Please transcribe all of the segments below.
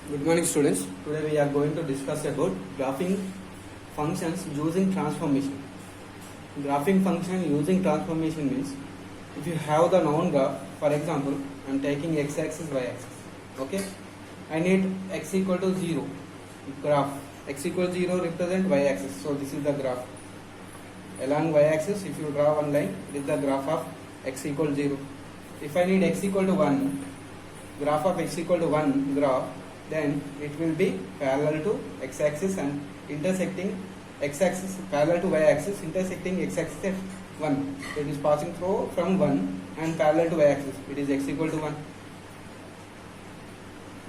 Good morning, students. Today we are going to discuss about graphing functions using transformation. Graphing function using transformation means if you have the noun graph, for example, I am taking x-axis, y-axis. Okay, I need x equal to 0 graph. X equal to 0 represent y-axis. So this is the graph. Along y-axis, if you draw one line, it is the graph of x equal to 0. If I need x equal to 1, graph of x equal to 1 graph, then it will be parallel to x-axis and intersecting x-axis parallel to y-axis, intersecting x-axis at 1. It is passing through from 1 and parallel to y-axis. It is x equal to 1.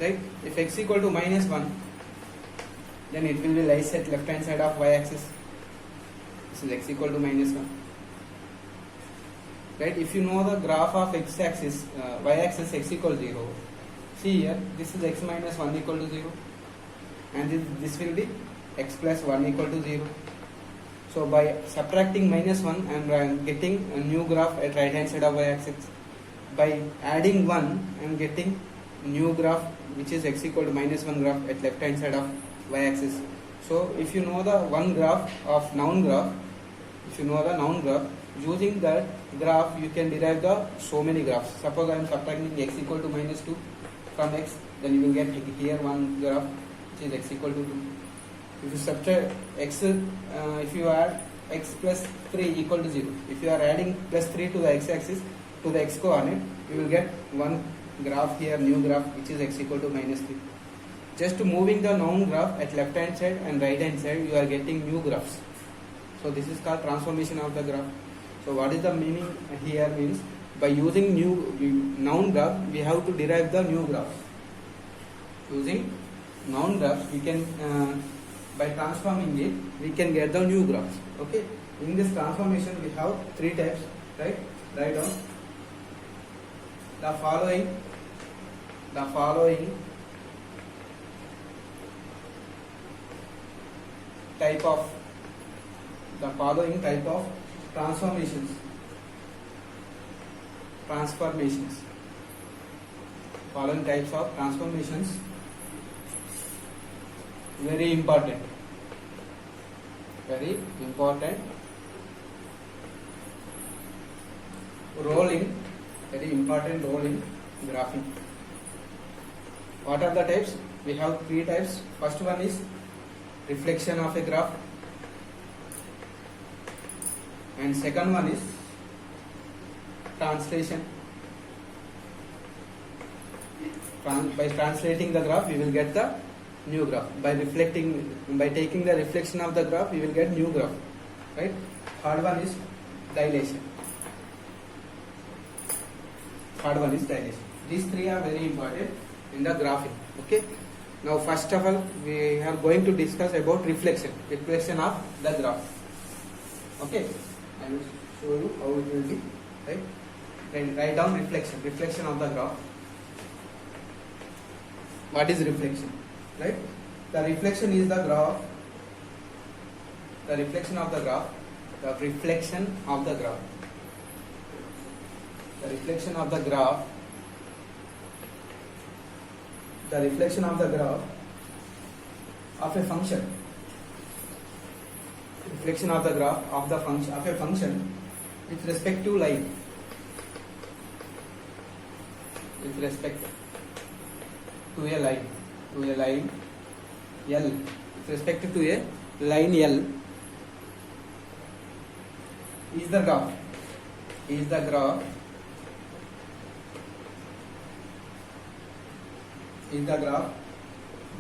Right? If x equal to minus 1, then it will be lies at left hand side of y-axis. This is x equal to minus 1. Right? If you know the graph of x-axis, y-axis x equal to 0. See here, this is x minus 1 equal to 0 and this will be x plus 1 equal to 0. So by subtracting minus 1 I am getting a new graph at right hand side of y-axis. By adding 1 I am getting new graph which is x equal to minus 1 graph at left hand side of y-axis. So if you know the one graph of noun graph, using that graph you can derive the so many graphs. Suppose I am subtracting x equal to minus 2 from x, then you will get here one graph which is x equal to 2. If you subtract x, if you add x plus 3 equal to 0, if you are adding plus 3 to the x-axis, to the x-coordinate, you will get one graph here, new graph which is x equal to minus 3. Just moving the noun graph at left hand side and right hand side, you are getting new graphs. So this is called transformation of the graph. So what is the meaning here means, by using new noun graph, we have to derive the new graph. Using noun graph, we can by transforming it, we can get the new graphs. Okay. In this transformation, we have three types. Right? Write down the following type of transformations. Following types of transformations, very important. Role in graphing. What are the types? We have three types. First one is reflection of a graph, and second one is translation. By translating the graph, we will get the new graph. By taking the reflection of the graph, we will get new graph. Right? Third one is dilation. These three are very important in the graphing. Okay. Now, first of all, we are going to discuss about reflection of the graph. Okay. I will show you how it will be. Right? Then write down reflection of the graph. What is reflection? Right? The reflection is the graph. The reflection of the graph of a function. Reflection of the graph of a function with respect to line. With respect to a line L. With respect to a line L is the graph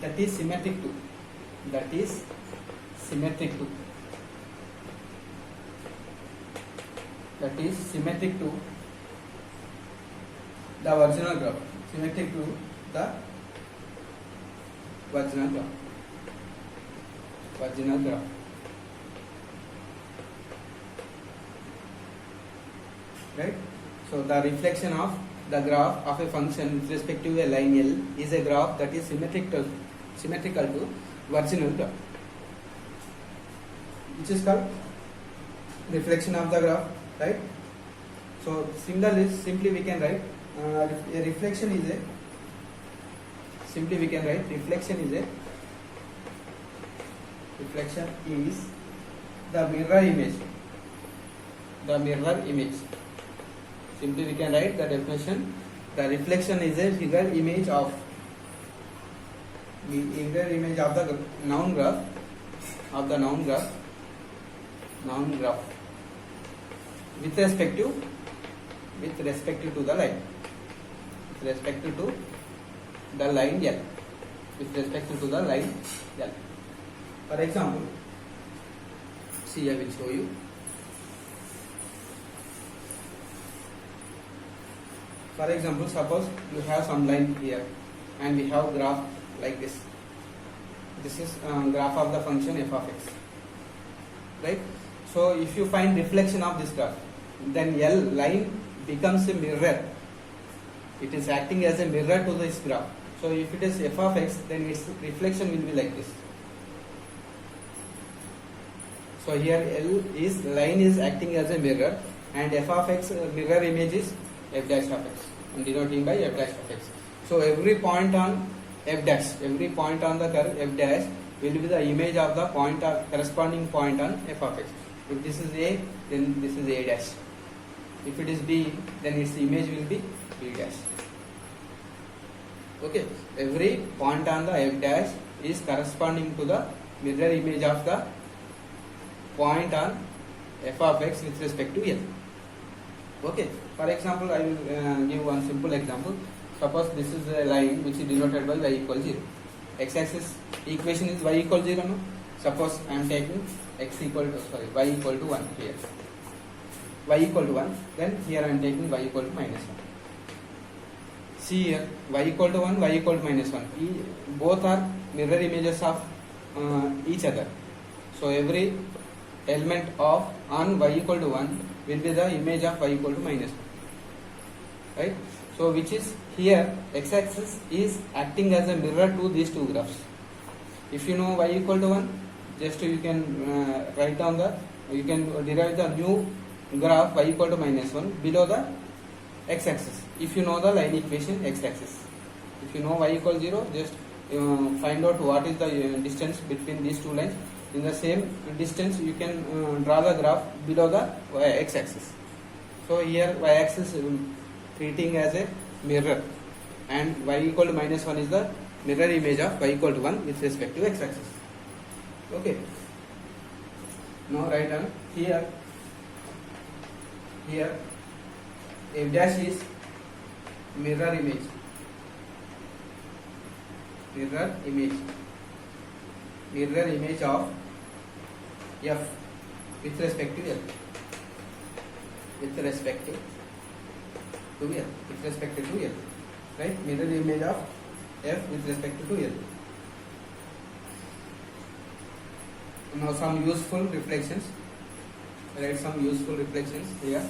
that is symmetric to the original graph. Right? So the reflection of the graph of a function with respect to a line L is a graph that is symmetrical to original graph, which is called reflection of the graph. Right? So similarly, simply we can write a reflection is a Simply we can write reflection is the mirror image. The mirror image. Simply we can write the definition. The reflection is a mirror image of the noun graph with respect to the line. With respect to the line L. With respect to the line L. For example, see, I will show you. For example, suppose you have some line here and we have graph like this. This is graph of the function f of x, right? So if you find reflection of this graph, then L line becomes a mirror. It is acting as a mirror to this graph. So if it is f of x, then its reflection will be like this. So here line is acting as a mirror, and f of x mirror image is f dash of x, and denoting by f dash of x. So every point on f dash, every point on the curve f dash will be the image of the point corresponding point on f of x. If this is A, then this is A dash. If it is B, then its image will be B dash. Okay, every point on the f dash is corresponding to the mirror image of the point on f of x with respect to L. Okay, for example, I will give one simple example. Suppose this is a line which is denoted by y equals 0. X-axis equation is y equals 0. No? Suppose I am taking y equal to 1 here. Y equal to 1, then here I am taking y equal to minus 1. See here, y equal to 1, y equal to minus 1. Both are mirror images of each other. So every element of on y equal to 1 will be the image of y equal to minus 1. Right? So which is here x-axis is acting as a mirror to these two graphs. If you know y equal to 1, just you can write down you can derive the new graph y equal to minus 1 below the x-axis. If you know the line equation x-axis. If you know y equals 0, just find out what is the distance between these two lines. In the same distance, you can draw the graph below the x-axis. So here y-axis treating as a mirror, and y equal to minus 1 is the mirror image of y equal to 1 with respect to x-axis. Okay. Now write down here f dash is mirror image of f with respect to L. With respect to L. Right? Mirror image of f with respect to L. Now some useful reflections. Write some useful reflections here.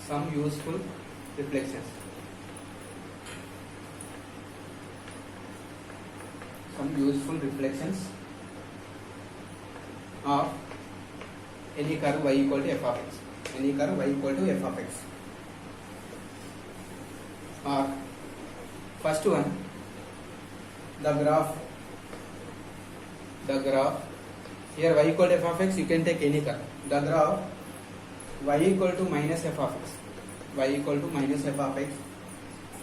Some useful reflections. Of any curve y equal to f of x. Any curve y equal to f of x. First one, the graph. Here y equal to f of x, you can take any curve. The graph y equal to minus f of x. Y equal to minus f of x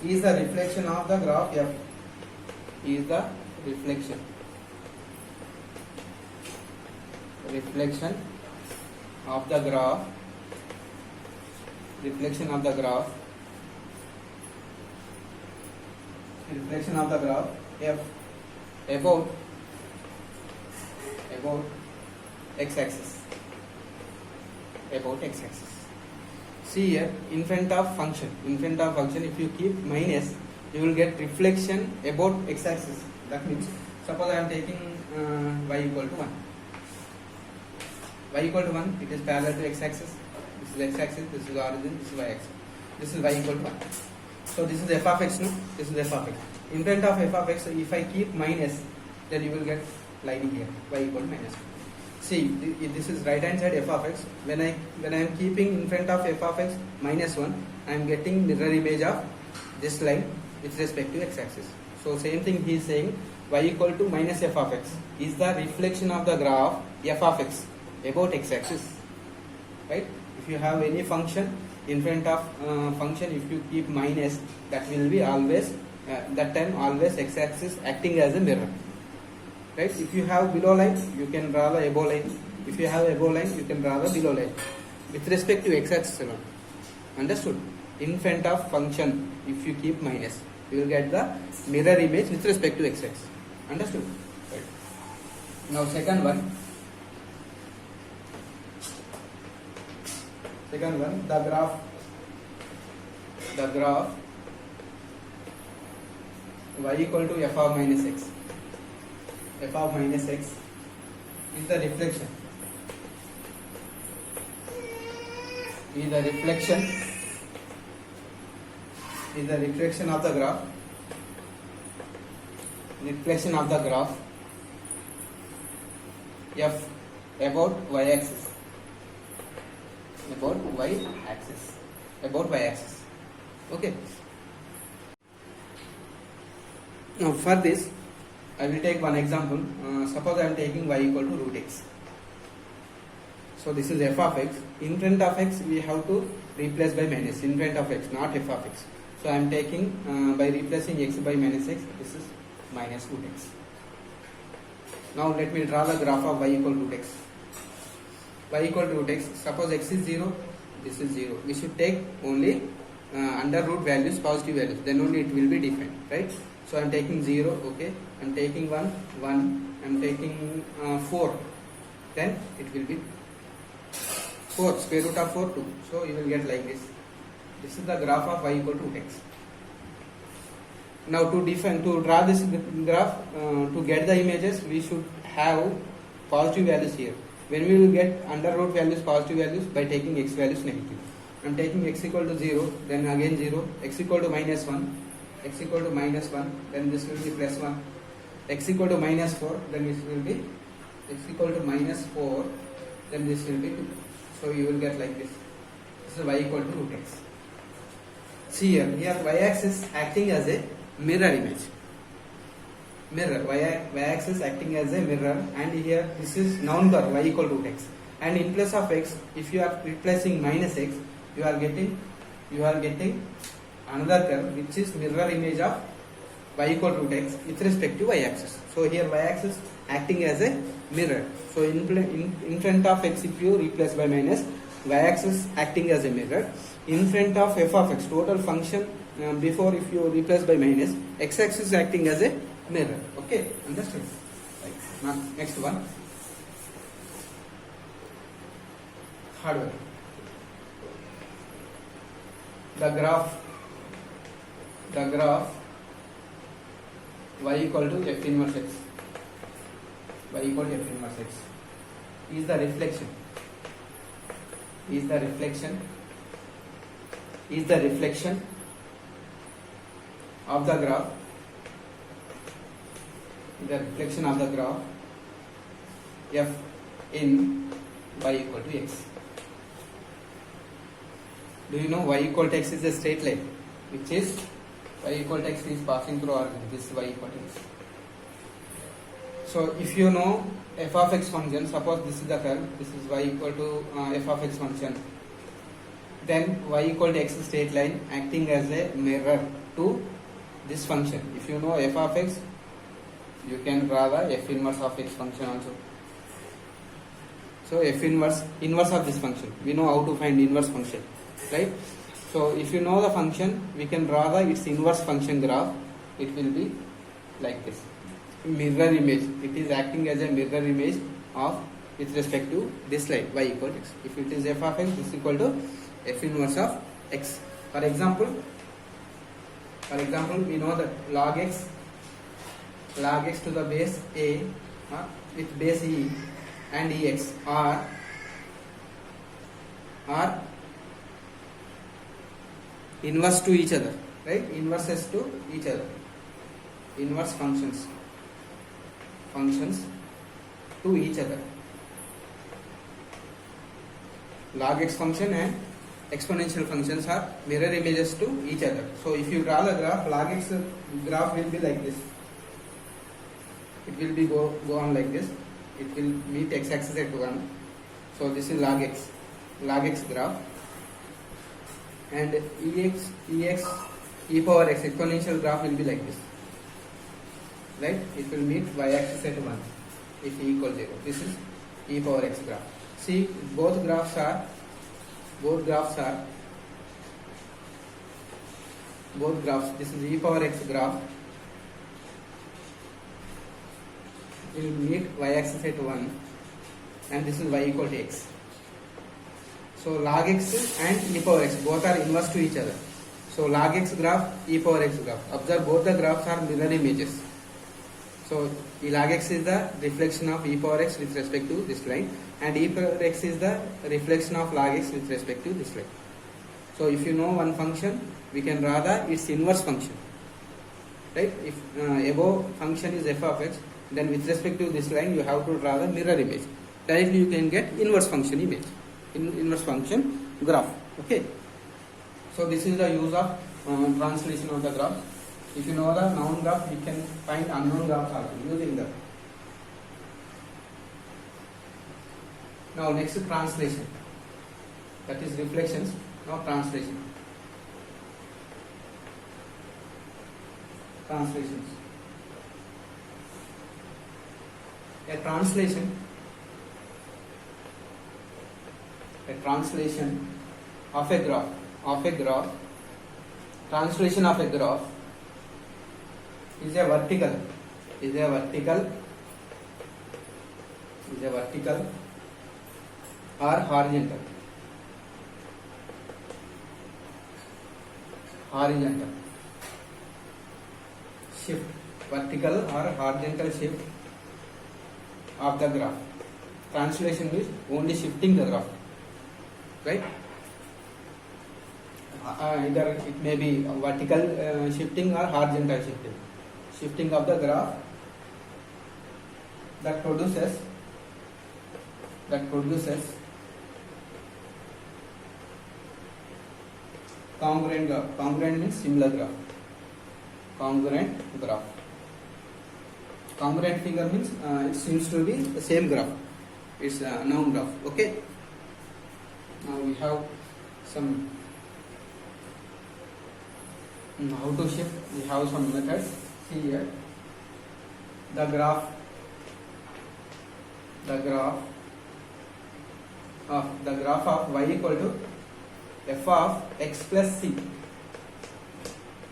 is the reflection of the graph f. Is the reflection of the graph f about x-axis. See here, in front of function, if you keep minus, you will get reflection about x-axis. That means, suppose I am taking y equal to 1. Y equal to 1, it is parallel to x-axis. This is x-axis, this is origin, this is y-axis. This is y equal to 1. So this is f of x, no? This is f of x. In front of f of x, if I keep minus, then you will get line here, y equal to minus 1. See, this is right hand side f of x. When I am keeping in front of f of x minus 1, I am getting mirror image of this line with respect to x axis. So same thing he is saying, y equal to minus f of x is the reflection of the graph f of x about x axis, right? If you have any function in front of function, if you keep minus, that will be always that time always x axis acting as a mirror, right? If you have below line, you can draw the above line. If you have above line, you can draw the below line with respect to x axis alone. Understood? In front of function, if you keep minus, you will get the mirror image with respect to x axis. Understood? Right. Now second one, the graph y equal to f of minus x. F of minus x is the reflection. Is the reflection of the graph. Reflection of the graph f about y axis. About y axis. Okay. Now for this, I will take one example. Suppose I am taking y equal to root x. So this is f of x. In front of x, we have to replace by minus. In front of x, not f of x. So I am taking by replacing x by minus x. This is minus root x. Now let me draw the graph of y equal to root x. Y equal to root x. Suppose x is 0. This is 0. We should take only under root values, positive values. Then only it will be defined, right? So I am taking 0, okay. I am taking 1, I am taking 4. Then it will be 4, square root of 4, 2. So you will get like this. This is the graph of y equal to root x. Now to draw this graph, to get the images, we should have positive values here. When we will get under root values, positive values, by taking x values negative. I am taking x equal to 0, then again 0, x equal to minus 1, x equal to minus 1, then this will be plus 1, x equal to minus 4, then this will be x equal to minus 4, then this will be 2. So you will get like this. This is y equal to root x. See here y axis acting as a mirror image. Mirror, y axis acting as a mirror, and here this is noun curve y equal to root x. And in place of x, if you are replacing minus x, you are getting another curve which is mirror image of y equal to root x with respect to y axis. So here y axis acting as a mirror. So in front of x, if you replace by minus, y axis acting as a mirror. In front of f of x, total function before, if you replace by minus, x axis acting as a mirror. Okay, understood? Right. Now next one, hard one. The graph y equal to f inverse x. Y equal to f inverse x is the reflection. Is the reflection of the graph. The reflection of the graph f in y equal to x. Do you know y equal to x is a straight line, which is y equal to x is passing through origin. This is y equal to x. So if you know f of x function, suppose this is the curve, this is y equal to f of x function, then y equal to x straight line acting as a mirror to this function. If you know f of x, you can draw the f inverse of x function also. So f inverse of this function, we know how to find inverse function, right? So if you know the function, we can draw the its inverse function graph. It will be like this, mirror image. It is acting as a mirror image of with respect to this line y equal to x. If it is f of x, this is equal to f inverse of x. For example, we know that log x to the base a with base e and ex are inverse to each other, right? Inverses to each other. Inverse functions to each other. log x function and exponential functions are mirror images to each other. So if you draw the graph, log x graph will be like this. It will be go on like this. It will meet x-axis at 1. So this is log x graph, and e power x exponential graph will be like this, right? It will meet y-axis at 1 if e equals 0. This is e power x graph. See, both graphs are this is e power x graph will meet y-axis at 1, and this is y equal to x. So log x and e power x both are inverse to each other. So log x graph, e power x graph. Observe, both the graphs are mirror images. So log x is the reflection of e power x with respect to this line, and e power x is the reflection of log x with respect to this line. So if you know one function, we can draw its inverse function, right? If above function is f of x, then with respect to this line you have to draw the mirror image. Directly you can get inverse function image, inverse function graph. Okay. So this is the use of translation of the graph. If you know the known graph, you can find unknown graph also using that. Now next is translation. That is reflections. Now translation. Translations. A translation of a graph. Translation of a graph is a vertical or horizontal shift, vertical or horizontal shift of the graph. Translation means only shifting the graph, right? Either it may be vertical shifting or horizontal shifting of the graph that produces congruent graph. Congruent means similar graph. Congruent figure means it seems to be the same graph. It's a known graph. Okay. Now we have some how to shift. We have some methods. See here. The graph of y equal to f of x plus c,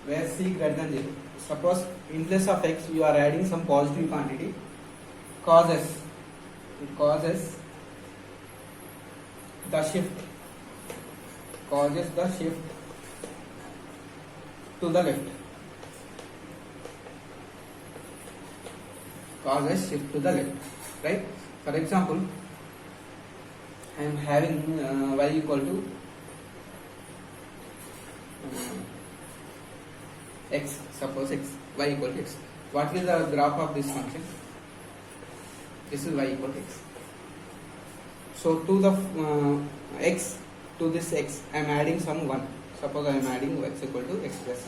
where c greater than 0. Suppose in place of x you are adding some positive quantity, causes the shift to the left. Causes shift to the left, right? For example, I am having y equal to x. Suppose x, y equal to x. What is the graph of this function? This is y equal to x. So to the x, to this x, I am adding some 1. Suppose I am adding x equal to x plus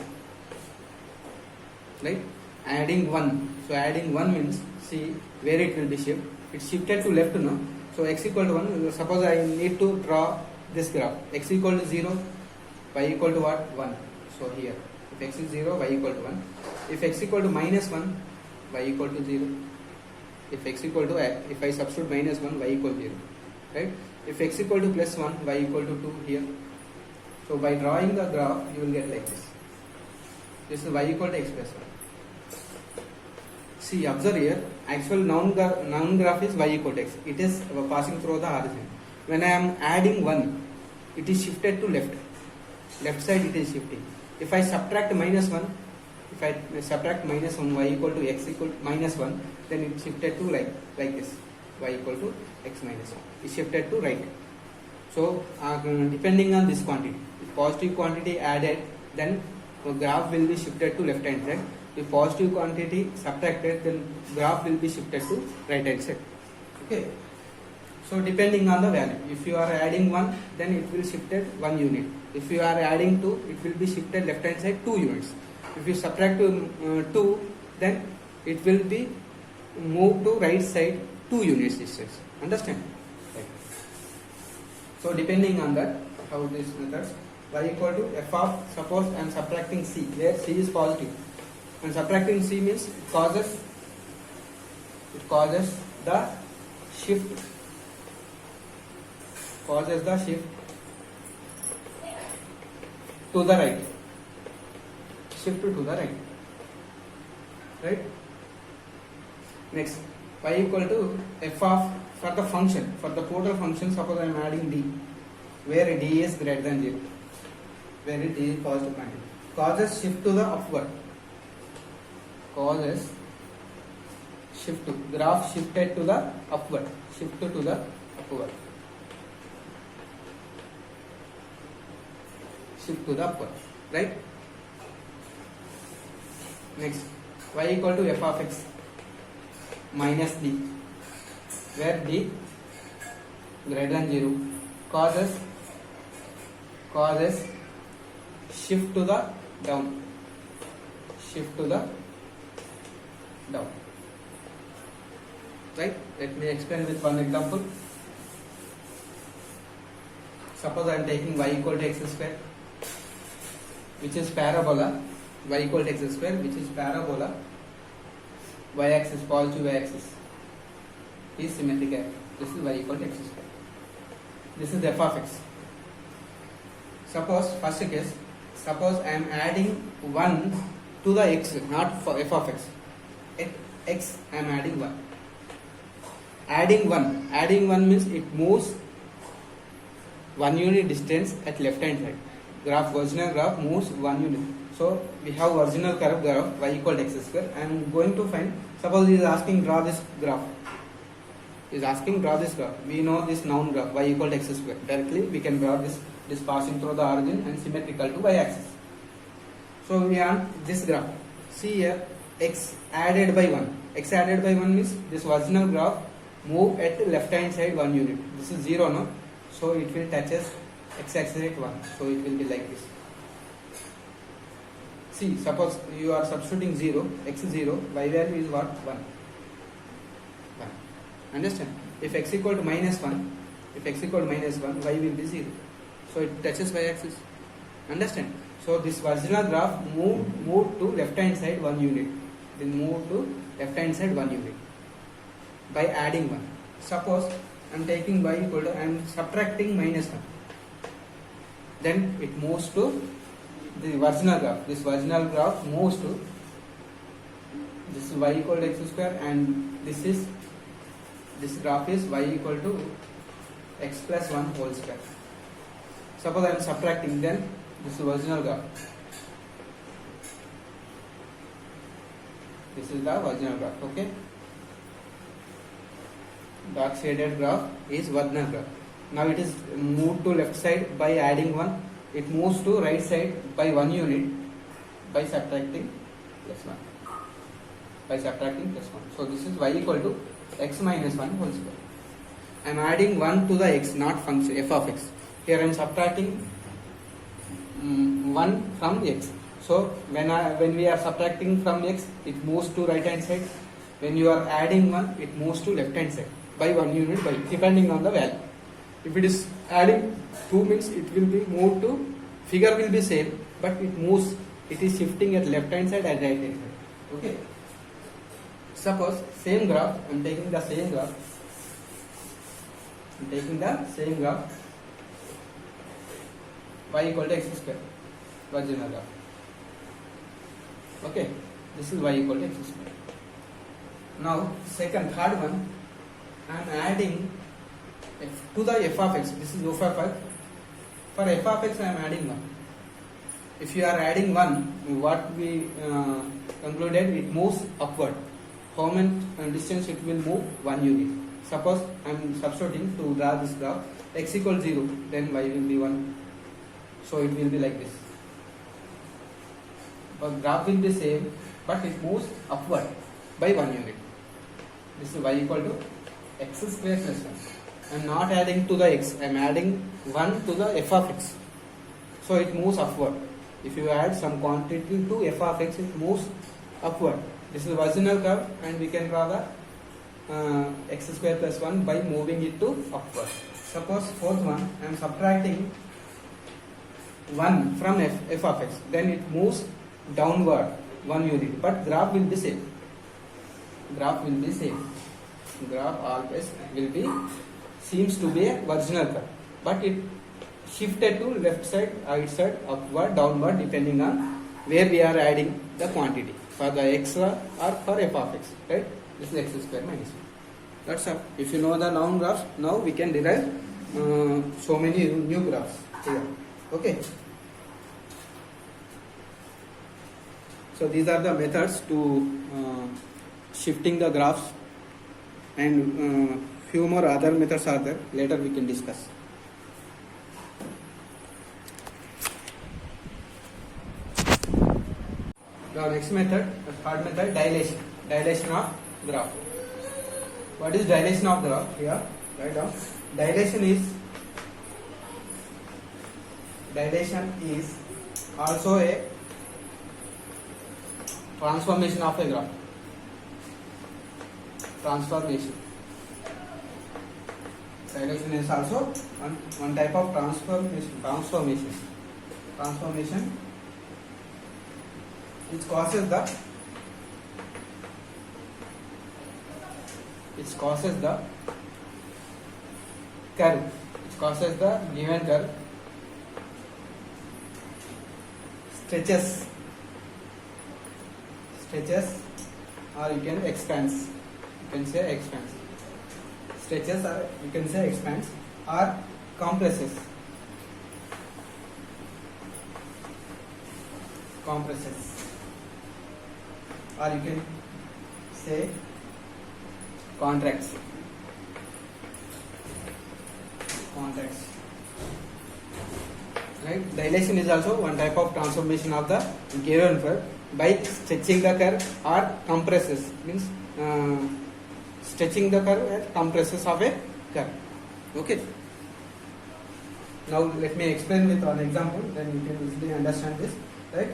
1. Right? Adding 1. So adding 1 means, see where it will be shifted. It's shifted to left now. So x equal to 1. Suppose I need to draw this graph. X equal to 0, y equal to what? 1. So here, if x is 0, y equal to 1. If x equal to minus 1, y equal to 0. If x equal to, if I substitute minus 1, y equal to 0. Right? If x equal to plus 1, y equal to 2 here. So by drawing the graph, you will get like this. This is y equal to x plus 1. See, observe here, actual known graph is y equal to x. It is passing through the horizon. When I am adding 1, it is shifted to left. Left side it is shifting. If I subtract minus 1, if I subtract minus 1, y equal to x equal to minus 1, then it shifted to like this. Y equal to x minus 1. It shifted to right. So depending on this quantity, if positive quantity added, then the graph will be shifted to left hand side. If positive quantity subtracted, then graph will be shifted to right hand side. Okay. So depending on the value, if you are adding 1, then it will shifted 1 unit. If you are adding 2, it will be shifted left hand side 2 units. If you subtract 2, then it will be moved to right side 2 units distance. Understand? Right. So depending on that, how this methods, y equal to f of, suppose I am subtracting c, where c is positive, and subtracting c means it causes the shift, to the right, right? Next, y equal to f of, for the function, for the total function, suppose I am adding d, where d is greater than 0, where d is positive quantity, causes shift to the upward, graph shifted to the upward, right? Next, y equal to f of x minus d, where d greater than 0, causes shift to the down, right? Let me explain with one example. Suppose I am taking y equal to x square, which is parabola, y equal to x square, which is parabola, y axis, positive y axis is symmetric axis. This is y equal to x square. This is f of x. Suppose, first case, suppose I am adding 1 to the x, not for f of x. X I am adding 1. Adding 1 means it moves 1 unit distance at left hand side. Original graph moves 1 unit. So we have original curve graph y equal to x square. I am going to find, suppose he is asking draw this graph. We know this noun graph y equal to x square. Directly we can draw this passing through the origin and symmetrical to y axis. So we have this graph. See here, x added by 1. X added by 1 means this original graph move at left hand side 1 unit. This is 0 now. So it will touches x axis at 1. So it will be like this. See, suppose you are substituting 0, x 0, y value is what? 1. Understand? If x equal to minus 1, y will be 0. So it touches y axis. Understand? So this original graph moved to left hand side 1 unit. Then move to left hand side 1 unit by adding 1. Suppose I am taking y equal to, I am subtracting minus 1. Then it moves to the original graph. This original graph moves to, this is y equal to x square, and this graph is y equal to x plus 1 whole square. Suppose I am subtracting, then this is original graph. This is the original graph, okay? Dark shaded graph is original graph. Now it is moved to left side by adding 1. It moves to right side by 1 unit by subtracting plus 1. So this is y equal to x minus 1 whole square. I am adding 1 to the x, not function f of x. Here I am subtracting 1 from x. So when we are subtracting from x, it moves to right hand side. When you are adding 1, it moves to left hand side by 1 unit by depending on the value. If it is adding 2 means it will be moved to, figure will be same, but it moves, it is shifting at left hand side and right hand side. Okay. Suppose same graph, I am taking the same graph. Y equal to x square, original graph. Okay, this is y equal to x square. Now third one, I am adding to the f of x. This is f of x. For f of x, I am adding 1. If you are adding 1, what we concluded, it moves upward. How much distance it will move? 1 unit. Suppose I am substituting to draw this graph, x equal 0, then y will be 1. So it will be like this. But graph will be same, but it moves upward by 1 unit. This is y equal to x square plus 1. I am not adding to the x, I am adding 1 to the f of x. So it moves upward. If you add some quantity to f of x, it moves upward. This is the original curve, and we can draw the x square plus 1 by moving it to upward. Suppose fourth one, I am subtracting 1 from f of x, then it moves downward 1 unit, but graph will be same. Graph will be same. Graph always will be, seems to be a original curve, but it shifted to left side, right side, upward, downward, depending on where we are adding the quantity for the x or for f of x, right? This is x square minus 1. That's all. If you know the noun graphs, now we can derive so many new graphs here. Okay. So these are the methods to shifting the graphs, and few more other methods are there. Later we can discuss. Now next method, the third method, dilation. Dilation of graph. What is dilation of graph? Here, write down. Dilation is also a transformation of a graph. Transformation. Dilation is also one type of transformation. Which causes the curve, which causes the given curve stretches, or you can expands. You can say expands. Stretches, or you can say expands, or compresses. Or you can say contracts. Right? Dilation is also one type of transformation of the given curve by stretching the curve or compresses, means stretching the curve and compresses of a curve. Okay. Now let me explain with one example, then you can easily understand this. Right?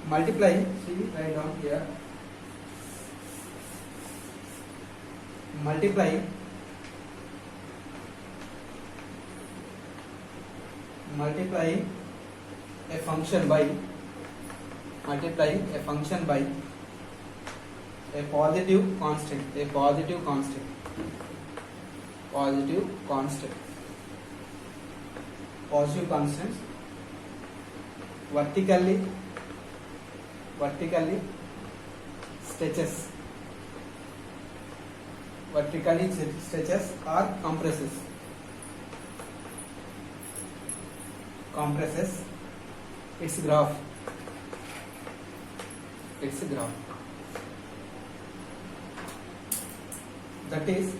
Multiplying, see, write down here. Multiplying a function by a positive constant. Positive constants vertically stretches or compresses its graph. That means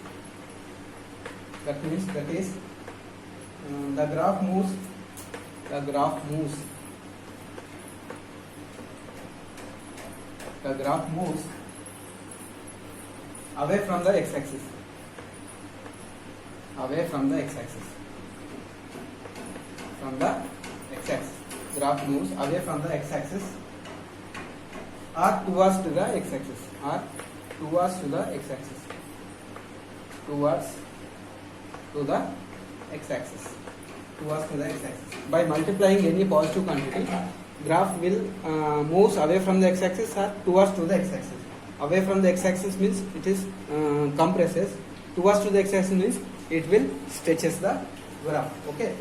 the graph moves away from the x-axis. Graph moves away from the x-axis or towards to the x-axis. By multiplying any positive quantity, graph will moves away from the x-axis or towards to the x-axis. Away from the x-axis means it is compresses. Towards to the x-axis means it will stretches the graph. Okay.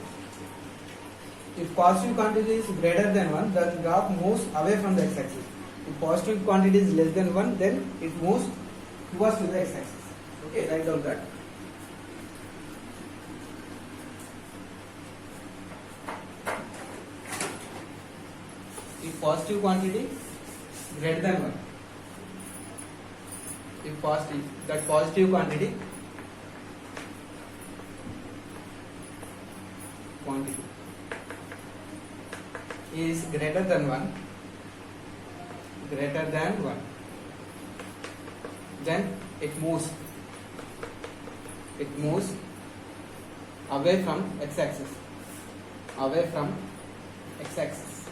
If positive quantity is greater than 1, the graph moves away from the x-axis. If positive quantity is less than 1, then it moves towards to the x-axis. Okay, write down that. If positive quantity greater than 1, that positive quantity is greater than 1, then it moves it moves away from x-axis, away from x-axis.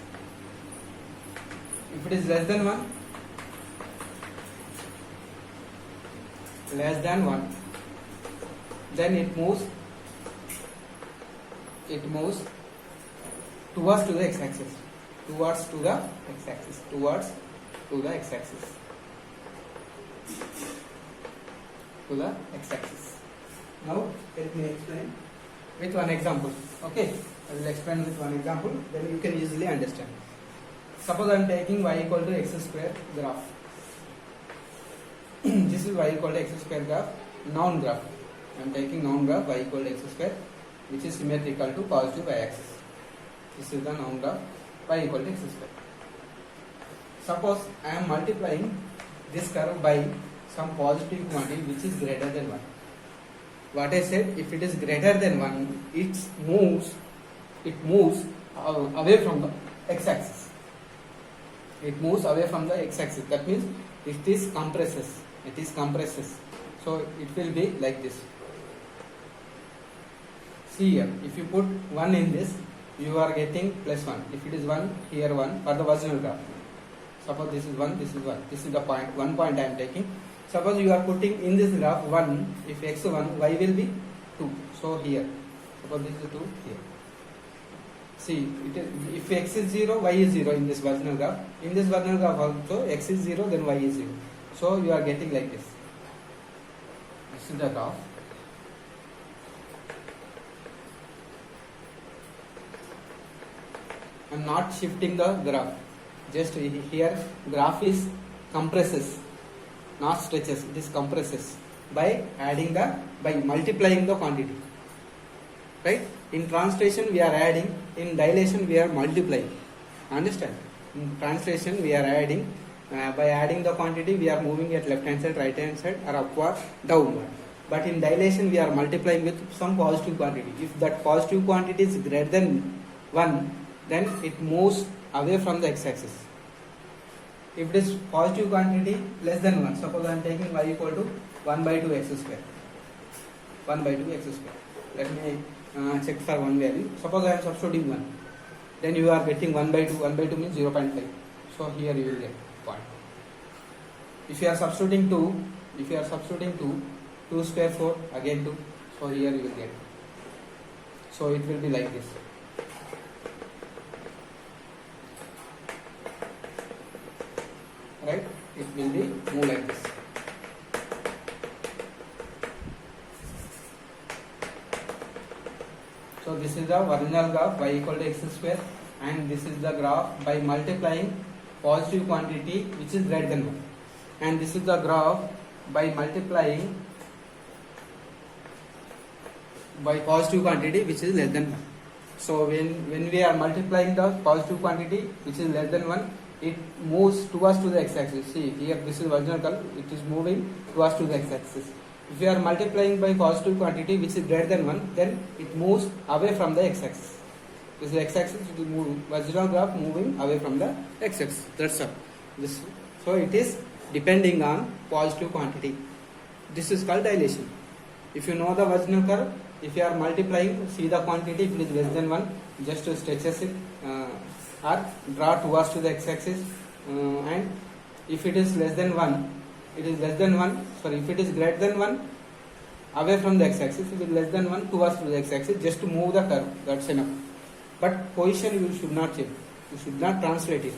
If it is less than 1, then it moves towards to the x-axis, towards to the x-axis. Now let me explain with one example. Okay, I will explain with one example, then you can easily understand. Suppose I am taking y equal to x square graph. This is y equal to x square graph, noun graph. I am taking noun graph y equal to x square, which is symmetrical to positive y-axis. This is the noun graph y equal to x square. Suppose I am multiplying this curve by some positive quantity which is greater than 1. What I said, if it is greater than 1, it moves away from the x-axis. It moves away from the x-axis. That means it is compresses. So it will be like this. See here, if you put 1 in this, you are getting plus 1. If it is 1, here 1 for the original graph. Suppose this is 1, this is 1. This is the point, 1 point I am taking. Suppose you are putting in this graph 1, if x 1, y will be 2. So here, suppose this is 2 here. See, if x is 0, y is 0 in this original graph. In this original graph also, x is 0, then y is 0. So you are getting like this. This is the graph. I am not shifting the graph. Just here, graph is compresses, not stretches. It is compresses by multiplying the quantity. Right? In translation we are adding, in dilation we are multiplying. Understand? In translation we are adding, by adding the quantity we are moving at left hand side, right hand side, or upward, downward. But in dilation we are multiplying with some positive quantity. If that positive quantity is greater than 1, then it moves away from the x-axis. If it is positive quantity less than 1, suppose I am taking y equal to 1 by 2 x square. 1 by 2 x square. Let me check for one value. Suppose I am substituting 1. Then you are getting 1 by 2. 1 by 2 means 0.5. So here you will get point. If you are substituting 2, 2 square 4, again 2. So here you will get. So it will be like this. Right? It will be move like this. So this is the original graph y equal to x square, and this is the graph by multiplying positive quantity which is greater than 1, and this is the graph by multiplying by positive quantity which is less than 1. So when we are multiplying the positive quantity which is less than 1, it moves towards to the x-axis. See here, this is original curve, it is moving towards to the x-axis. If you are multiplying by positive quantity which is greater than 1, then it moves away from the x-axis. This is x-axis, it will move, original graph moving away from the x-axis. That's all. So it is depending on positive quantity. This is called dilation. If you know the original curve, if you are multiplying, see the quantity, if it is less than 1, just stretches it or draw towards to the x-axis, and if it is less than 1, if it is greater than 1, away from the x-axis. If it is less than 1, towards to the x-axis, just to move the curve, that's enough. But position you should not change, you should not translate it.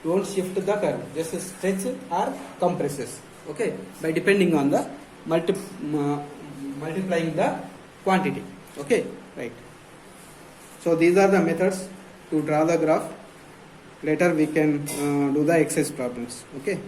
Don't shift the curve, just stretch or compresses. Okay, by depending on the multiplying the quantity. Okay, right. So these are the methods to draw the graph. Later we can do the exercise problems. Okay.